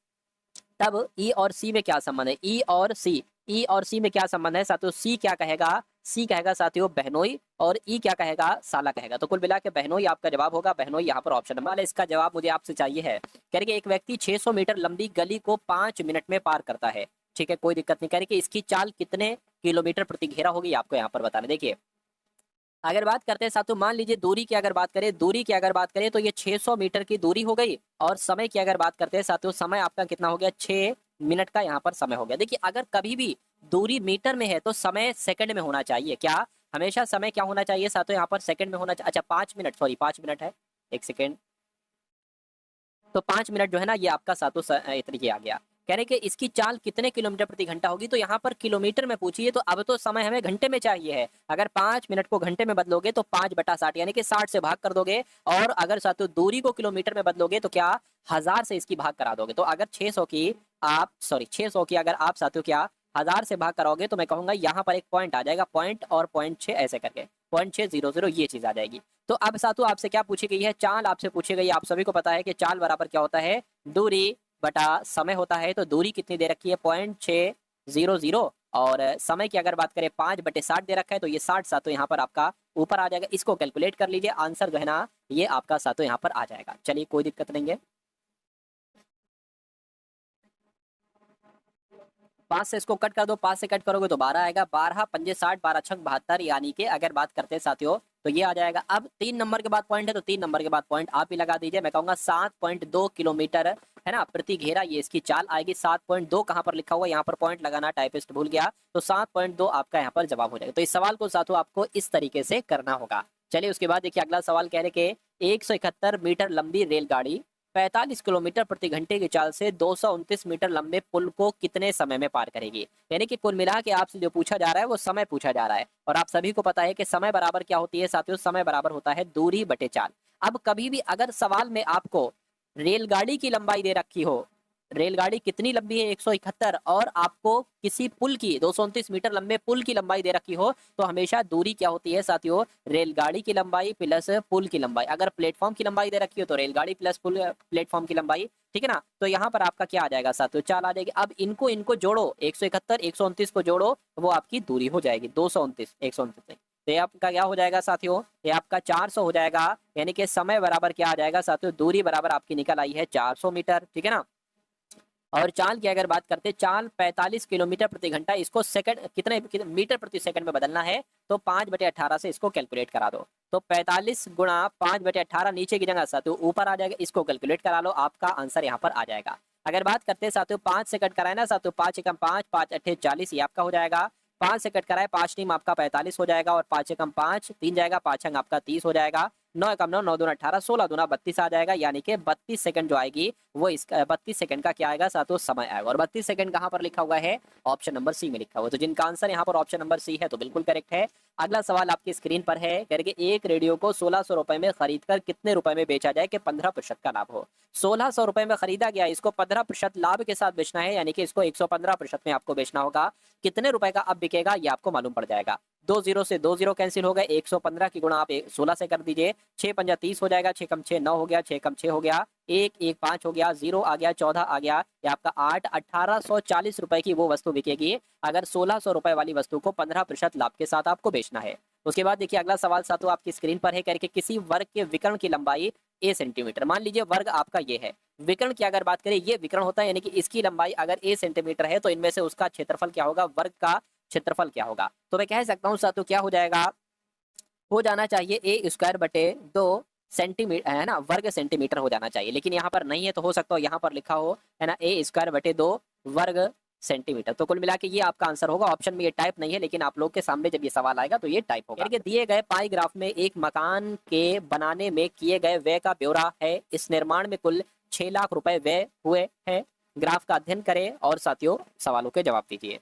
तब ई और सी में क्या संबंध है, ई और सी, ई और सी में क्या संबंध है साथियों, सी क्या कहेगा सी कहेगा साथियों बहनोई, और ई क्या कहेगा, साला कहेगा। तो कुल मिला के बहनोई आपका जवाब होगा, बहनोई यहाँ पर ऑप्शन नंबर। इसका जवाब मुझे आपसे चाहिए है। कह रहे कि एक व्यक्ति 600 मीटर लंबी गली को 5 मिनट में पार करता है। ठीक है, कोई दिक्कत नहीं। कह रहे कि इसकी चाल कितने किलोमीटर प्रति घेरा होगी, आपको यहाँ पर बताना। देखिए अगर बात करते हैं साथियों, मान लीजिए दूरी की अगर बात करें, दूरी की अगर बात करें तो ये 600 मीटर की दूरी हो गई, और समय की अगर बात करते हैं साथियों, समय आपका कितना हो गया, 6 मिनट का यहाँ पर समय हो गया। देखिए अगर कभी भी दूरी मीटर में है तो समय सेकंड में होना चाहिए। क्या, हमेशा समय क्या होना चाहिए साथियों, यहाँ पर सेकंड में होना चाहिए। अच्छा 5 मिनट, सॉरी 5 मिनट है, एक सेकेंड। तो 5 मिनट जो है ना, ये आपका सातों तरीके आ गया। कह रहे कि इसकी चाल कितने किलोमीटर प्रति घंटा होगी, तो यहाँ पर किलोमीटर में पूछिए, तो अब तो समय हमें घंटे में चाहिए है। अगर 5 मिनट को घंटे में बदलोगे तो 5/60 यानी कि 60 से भाग कर दोगे, और अगर साथियों दूरी को किलोमीटर में बदलोगे तो क्या 1000 से इसकी भाग करा दोगे। तो अगर 600 की आप, सॉरी 600 की अगर आप साथियों क्या 1000 से भाग कराओगे, तो मैं कहूंगा यहाँ पर एक पॉइंट आ जाएगा, पॉइंट और 0.6 ऐसे करके 0.600 ये चीज आ जाएगी। तो अब साथियों आपसे क्या पूछी गई है, चाल आपसे पूछी गई है। आप सभी को पता है कि चाल बराबर क्या होता है, दूरी बटा समय होता है। तो दूरी कितनी दे रखी है, 0.600, और समय की अगर बात करें 5/60 दे रखा है, तो ये 60 सातों यहाँ पर आपका ऊपर आ जाएगा। इसको कैलकुलेट कर लीजिए, आंसर जो है ना ये आपका सातों यहाँ पर आ जाएगा। चलिए कोई दिक्कत नहीं है। 5 से इसको कट कर दो, 5 से कट करोगे तो 12 आएगा। 12 पंजे 60, 12 छंग 72, यानी कि अगर बात करते हैं साथियों तो ये आ जाएगा। अब 3 नंबर के बाद पॉइंट है, तो 3 नंबर के बाद पॉइंट आप ही लगा दीजिए। मैं कहूंगा 7.2 किलोमीटर है ना प्रति घेरा, ये इसकी चाल आएगी। 7.2 कहाँ पर लिखा हुआ है, यहाँ पर पॉइंट लगाना टाइपिस्ट भूल गया, तो 7.2 आपका यहाँ पर जवाब हो जाएगा। तो इस सवाल को साथियों आपको इस तरीके से करना होगा। चलिए उसके बाद देखिए अगला सवाल कह रहे कि 171 मीटर लंबी रेलगाड़ी 45 किलोमीटर प्रति घंटे की चाल से 229 मीटर लंबे पुल को कितने समय में पार करेगी। यानी कि कुल मिला के आपसे जो पूछा जा रहा है वो समय पूछा जा रहा है, और आप सभी को पता है कि समय बराबर क्या होती है साथियों, समय बराबर होता है दूरी बटे चाल। अब कभी भी अगर सवाल में आपको रेलगाड़ी की लंबाई दे रखी हो, रेलगाड़ी कितनी लंबी है 171, और आपको किसी पुल की 229 मीटर लंबे पुल की लंबाई दे रखी हो, तो हमेशा दूरी क्या होती है साथियों, रेलगाड़ी की लंबाई प्लस पुल की लंबाई। अगर प्लेटफॉर्म की लंबाई दे रखी हो तो रेलगाड़ी प्लस पुल प्लेटफॉर्म की लंबाई, ठीक है ना। तो यहाँ पर आपका क्या आ जाएगा साथियों, चाल आ जाएगी। अब इनको इनको जोड़ो, 171 129 को जोड़ो, वो आपकी दूरी हो जाएगी 229, 129 नहीं। तो ये आपका क्या हो जाएगा साथियों, ये आपका 400 हो जाएगा। यानी कि समय बराबर क्या आ जाएगा साथियों, दूरी बराबर आपकी निकल आई है 400 मीटर, ठीक है ना। और चाल की अगर बात करते हैं, चाल 45 किलोमीटर प्रति घंटा, इसको सेकंड कितने मीटर प्रति सेकंड में बदलना है, तो 5/18 से इसको कैलकुलेट करा दो। तो 45 गुणा 5/18 नीचे की जगह साथियों ऊपर आ जाएगा, इसको कैलकुलेट करा लो, आपका आंसर यहाँ पर आ जाएगा। अगर बात करते हैं साथियों 5 से कट कराए ना साथियों, 5 एकम 5, 5 अट्ठे 40, ये आपका हो जाएगा। 5 से कट कराए 5 टीम आपका 45 हो जाएगा, और 5 एकम 5 3 जाएगा, 5 अंग आपका 30 हो जाएगा। 9 एकम 9, 9 दूना 18, 16 दूना 32 आ जाएगा। यानी कि 32 सेकंड जो आएगी वो इसका 32 सेकंड का क्या आएगा साथियों, समय आएगा। और 32 सेकंड कहाँ पर लिखा हुआ है, ऑप्शन नंबर सी में लिखा हुआ है। तो जिनका आंसर यहाँ पर ऑप्शन नंबर सी है तो बिल्कुल करेक्ट है। अगला सवाल आपकी स्क्रीन पर है, करके एक रेडियो को 1600 रुपए में खरीदकर कितने रुपए में बेचा जाए कि 15% का लाभ हो। 1600 रुपए में खरीदा गया, इसको 15% लाभ के साथ बेचना है, यानी कि इसको 115% में आपको बेचना होगा। कितने रुपए का अब बिकेगा ये आपको मालूम पड़ जाएगा। 2 जीरो से 2 जीरो कैंसिल हो गए, 115 की गुणा आप 16 से कर दीजिए। 6 पंजा 30 हो जाएगा, 6 कम 6 9 हो गया, 6 कम 6 हो गया, 1 1 5 हो गया, 0 आ गया, 14 आ गया, ये आपका 8 1840 रुपए की वो वस्तु बिकेगी अगर 1600 रुपए वाली वस्तु को 15% लाभ के साथ आपको बेचना है। उसके बाद देखिए अगला सवाल साथियों आपकी स्क्रीन पर है, करके किसी वर्ग के विकर्ण की लंबाई a सेंटीमीटर। मान लीजिए वर्ग आपका ये है, विकर्ण की अगर बात करें ये विकर्ण होता है, यानी कि इसकी लंबाई अगर a सेंटीमीटर है तो इनमें से उसका क्षेत्रफल क्या होगा, वर्ग का क्षेत्रफल क्या होगा। तो मैं कह सकता हूँ साथियों क्या हो जाएगा, हो जाना चाहिए a²/2 सेंटीमीटर, है ना, वर्ग सेंटीमीटर हो जाना चाहिए। लेकिन यहाँ पर नहीं है, तो हो सकता है यहाँ पर लिखा हो, है ना, a²/2 वर्ग सेंटीमीटर। तो कुल मिला के ये आपका आंसर होगा। ऑप्शन में ये टाइप नहीं है, लेकिन आप लोग के सामने जब ये सवाल आएगा तो ये टाइप होगा। कि दिए गए पाई ग्राफ में एक मकान के बनाने में किए गए व्यय का ब्यौरा है। इस निर्माण में कुल 6 लाख रुपए व्यय हुए हैं। ग्राफ का अध्ययन करें और साथियों सवालों के जवाब दीजिए।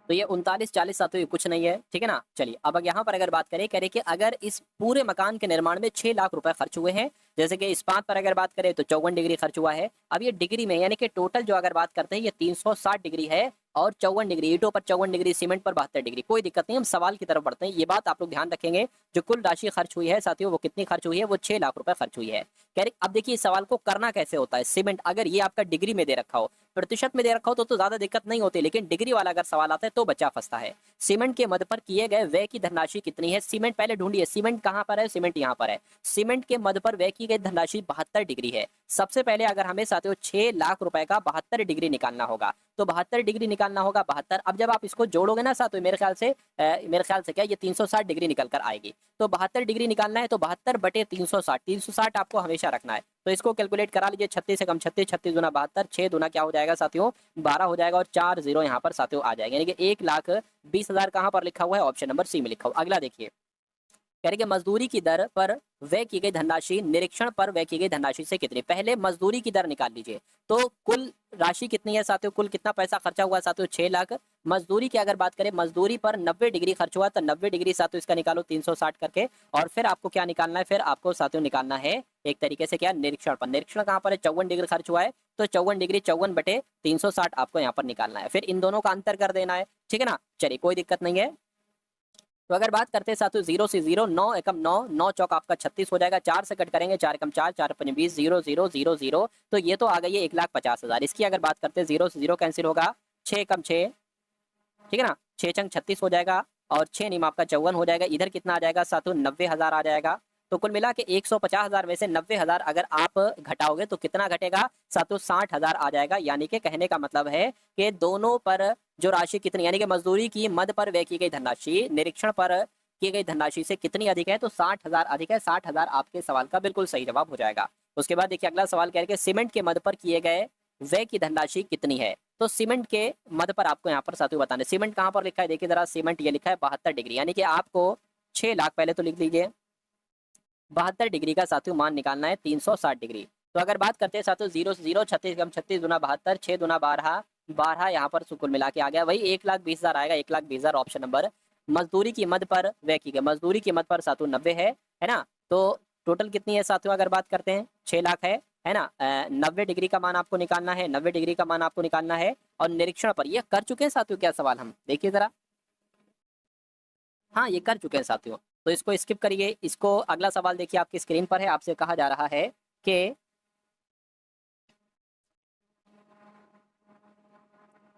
तो ये 39 40 साथियों कुछ नहीं है, ठीक है ना। चलिए अब यहाँ पर अगर बात करें, कह रहे कि अगर इस पूरे मकान के निर्माण में 6 लाख रुपए खर्च हुए हैं, जैसे कि इस्पात पर अगर बात करें तो 54 डिग्री खर्च हुआ है। अब ये डिग्री में, यानी कि टोटल जो अगर बात करते हैं ये 360 डिग्री है, और 54 डिग्री ईंटों पर, 54 डिग्री सीमेंट पर, 72 डिग्री। कोई दिक्कत नहीं, हम सवाल की तरफ बढ़ते हैं। ये बात आप लोग ध्यान रखेंगे, जो कुल राशि खर्च हुई है साथियों वो कितनी खर्च हुई है, वो 6 लाख रुपए खर्च हुई है। कह रहे अब देखिए इस सवाल को करना कैसे होता है। सीमेंट अगर ये आपका डिग्री में दे रखा हो, प्रतिशत में दे रखा हो तो ज्यादा दिक्कत नहीं होती, लेकिन डिग्री वाला अगर सवाल आता है तो बच्चा फंसता है। सीमेंट के मद पर किए गए व्यय की धनराशि कितनी है? सीमेंट पहले ढूंढिए, सीमेंट कहां पर है? सीमेंट यहाँ पर है। सीमेंट के मद पर व्यय की गई धनराशि 72 डिग्री है। सबसे पहले अगर हमें साथियों 6 लाख रुपए का 72 डिग्री निकालना होगा, तो 72 डिग्री निकालना होगा 72। अब जब आप इसको जोड़ोगे ना साथियों, मेरे ख्याल से क्या ये 360 डिग्री निकल कर आएगी। तो 72 डिग्री निकालना है तो 72 बटे 360, 360 आपको हमेशा रखना है। तो इसको कैलकुलेट करा लीजिए, 36 से कम 36, 36 दूना 72, 6 दूना क्या हो जाएगा साथियों 12 हो जाएगा, और 4 जीरो यहाँ पर साथियों आ जाएगा, यानी कि 1,20,000 कहाँ पर लिखा हुआ है? ऑप्शन नंबर सी में लिखा हुआ। अगला देखिए, कह रहे कि मजदूरी की दर पर व्यय की गई धनराशि निरीक्षण पर व्यय की गई धनराशि से कितनी। पहले मजदूरी की दर निकाल लीजिए, तो कुल राशि कितनी है साथियों, कुल कितना पैसा खर्चा हुआ साथियों 6 लाख। मजदूरी की अगर बात करें, मजदूरी पर 90 डिग्री खर्च हुआ, तो 90 डिग्री साथियों इसका निकालो 360 करके, और फिर आपको क्या निकालना है? फिर आपको साथियों निकालना है एक तरीके से क्या, निरीक्षण पर। निरीक्षण कहाँ पर है? 54 डिग्री खर्च हुआ है, तो 54 डिग्री 54 बटे 360 आपको यहाँ पर निकालना है, फिर इन दोनों का अंतर कर देना है, ठीक है ना। चलिए कोई दिक्कत नहीं है। तो अगर बात करते हैं साथियों 0 से 0, 9 एकम 9, 9 चौक आपका 36 हो जाएगा, 4 से कट करेंगे, 4 एकम 4, 4 पंजे 20, 0 0 0 0, तो ये तो आ गई है 1,50,000। इसकी अगर बात करते हैं 0 से 0 कैंसिल होगा, 6 एकम 6, ठीक है ना, 6 चंग 36 हो जाएगा, और 6 निम आपका 54 हो जाएगा। इधर कितना आ जाएगा साथियों 90,000 आ जाएगा। तो कुल मिला के 150,000 में से 90,000 अगर आप घटाओगे तो कितना घटेगा साथियों 60,000 आ जाएगा। यानी कि कहने का मतलब है कि दोनों पर जो राशि कितनी, यानी कि मजदूरी की मद पर व्यय की गई धनराशि निरीक्षण पर की गई धनराशि से कितनी अधिक है, तो 60,000 अधिक है। 60,000 आपके सवाल का बिल्कुल सही जवाब हो जाएगा। उसके बाद देखिए अगला सवाल कह रहे हैं सीमेंट के मद पर किए गए व्यय की धनराशि कितनी है। तो सीमेंट के मद पर आपको यहाँ पर साथियों बताना है। सीमेंट कहाँ पर लिखा है, देखिए जरा, सीमेंट ये लिखा है 72 डिग्री, यानी कि आपको 6 लाख पहले तो लिख लीजिए, 72 डिग्री का साथियों मान निकालना है 360 डिग्री। तो अगर बात करते हैं साथियों 0 से 0, 36 कम 36 दूना 72, 6 दूना 12, 12 यहाँ पर कुल मिला के आ गया, वही 1,20,000 आएगा, 1,20,000 ऑप्शन नंबर। मजदूरी की मद पर व्यय की गई, मजदूरी की मद पर साथियों 90 है ना। तो टोटल कितनी है साथियों अगर बात करते हैं 6 लाख है ना। 90 डिग्री का मान आपको निकालना है, 90 डिग्री का मान आपको निकालना है, और निरीक्षण पर ये कर चुके हैं साथियों क्या सवाल, हम देखिए जरा, हाँ ये कर चुके हैं साथियों। तो इसको स्किप करिए, इसको अगला सवाल देखिए आपकी स्क्रीन पर है। आपसे कहा जा रहा है कि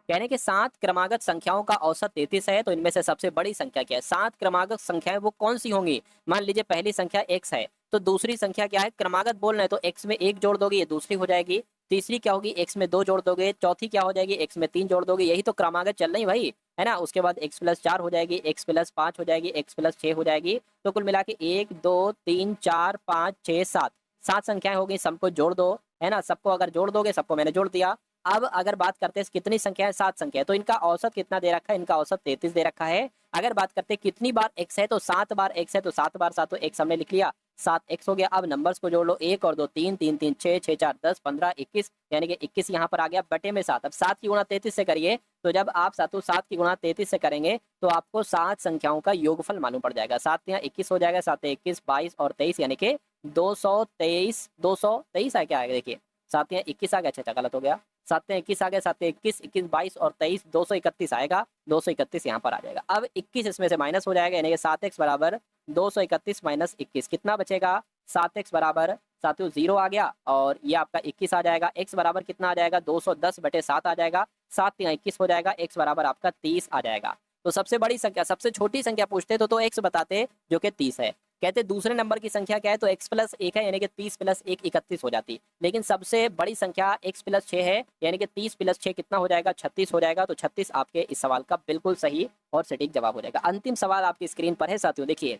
कहने के 7 क्रमागत संख्याओं का औसत 33 है, तो इनमें से सबसे बड़ी संख्या क्या है। 7 क्रमागत संख्याएं वो कौन सी होंगी। मान लीजिए पहली संख्या x है, तो दूसरी संख्या क्या है, क्रमागत बोल रहे हैं तो x में 1 जोड़ दोगे ये दूसरी हो जाएगी, तीसरी क्या होगी x में 2 जोड़ दोगे, चौथी क्या हो जाएगी x में 3 जोड़ दोगे, यही तो क्रमागत चल रही भाई, है ना। उसके बाद x + 4 हो जाएगी, x + 5 हो जाएगी, x + 6 हो जाएगी। तो कुल मिला के 1 2 3 4 5 6 7, 7 संख्याएं हो गई, सबको जोड़ दो, है ना। सबको अगर जोड़ दोगे, सबको मैंने जोड़ दिया। अब अगर बात करते हैं कितनी संख्या है, 7 संख्या है, तो इनका औसत कितना दे रखा है, इनका औसत 33 दे रखा है। अगर बात करते हैं कितनी बार x है, तो 7 बार x है, तो 7 बार 7 तो x हमने लिख लिया, 7x हो गया। अब नंबर्स को जोड़ लो, 1 और 2 3, 3 3 6, 6 4 10 15 21, यानी कि 21 यहाँ पर आ गया बटे में 7। अब 7 की गुणा 33 से करिए, तो जब आप सातों 7 की गुणा 33 से करेंगे तो आपको 7 संख्याओं का योगफल मालूम पड़ जाएगा। 7 यहाँ 21 हो जाएगा, 7 21 22 और 23, यानी कि 223, 223 है क्या आएगा, देखिए 7 यहाँ 21 आ गया, अच्छा गलत हो गया, 7 21 आ गया, 7 21 21 22 और 23, 231 आएगा, 231 यहाँ पर आ जाएगा। अब 21 इसमें से माइनस हो जाएगा, यानी कि 7x बराबर 231 माइनस 21 कितना बचेगा, 7x बराबर साथियों 0 आ गया, और ये आपका 21 आ जाएगा। x बराबर कितना आ जाएगा, 210 बटे 7 आ जाएगा, 7 यहाँ 21 हो जाएगा, x बराबर आपका 30 आ जाएगा। तो सबसे बड़ी संख्या, सबसे छोटी संख्या पूछते तो x बताते जो कि 30 है। कहते दूसरे नंबर की संख्या क्या है, तो x + 1 है, यानी कि 30 + 1 31 हो जाती। लेकिन सबसे बड़ी संख्या x + 6 है, यानी कि 30 + 6 कितना हो जाएगा, 36 हो जाएगा। तो 36 आपके इस सवाल का बिल्कुल सही और सटीक जवाब हो जाएगा। अंतिम सवाल आपकी स्क्रीन पर है साथियों, देखिए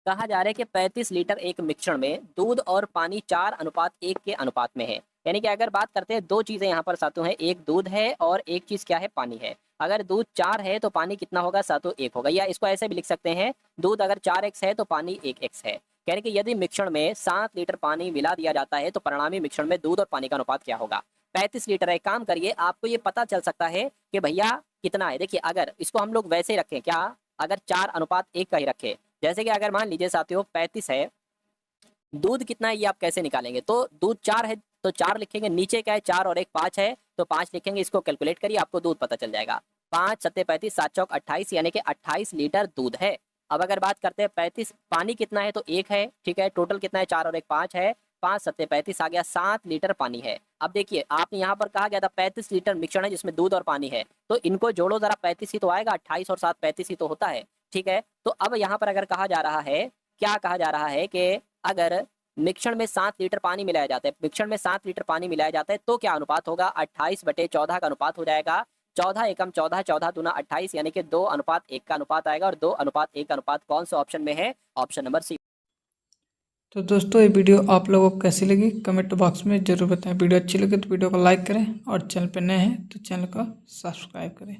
कहा जा रहा है कि 35 लीटर एक मिश्रण में दूध और पानी 4:1 के अनुपात में है। यानी कि अगर बात करते हैं दो चीजें यहाँ पर साथियों है, एक दूध है और एक चीज क्या है, पानी है। अगर दूध 4 है तो पानी कितना होगा साथियों, 1 होगा, या इसको ऐसे भी लिख सकते हैं, दूध अगर 4x है तो पानी 1x है। कह रहे कि यदि मिश्रण में 7 लीटर पानी मिला दिया जाता है तो परिणामी मिश्रण में दूध और पानी का अनुपात क्या होगा। 35 लीटर है, काम करिए आपको ये पता चल सकता है कि भैया कितना है। देखिए अगर इसको हम लोग वैसे ही रखें, क्या अगर 4:1 का ही रखें, जैसे कि अगर मान लीजिए साथियों 35 है, दूध कितना है ये आप कैसे निकालेंगे, तो दूध 4 है तो 4 लिखेंगे, नीचे क्या है 4 और 1 5 है तो 5 लिखेंगे, इसको कैलकुलेट करिए आपको दूध पता चल जाएगा। 5 7 35 7 चौक 28, यानी कि 28 लीटर दूध है। अब अगर बात करते हैं 35 पानी कितना है, तो 1 है, ठीक है, टोटल कितना है 4 और 1 5 है, 5 सत्ते 35 आ गया, 7 लीटर पानी है। अब देखिए आपने यहाँ पर कहा गया था 35 लीटर मिश्रण है जिसमें दूध और पानी है, तो इनको जोड़ो जरा, 35 ही तो आएगा, 28 और 7 35 ही तो होता है। ठीक है, तो अब यहाँ पर अगर कहा जा रहा है, क्या कहा जा रहा है कि अगर मिश्रण में 7 लीटर पानी मिलाया जाता है, मिश्रण में 7 लीटर पानी मिलाया जाता है तो क्या अनुपात होगा, 28/14 का अनुपात हो जाएगा। 14 एकम 14, 14 दूना 28, यानी कि 2:1 का अनुपात आएगा। और 2:1 का अनुपात कौन सा ऑप्शन में है, ऑप्शन नंबर सी। तो दोस्तों ये वीडियो आप लोगों को कैसी लगी कमेंट बॉक्स में ज़रूर बताएं। वीडियो अच्छी लगे तो वीडियो को लाइक करें और चैनल पर नए हैं तो चैनल को सब्सक्राइब करें।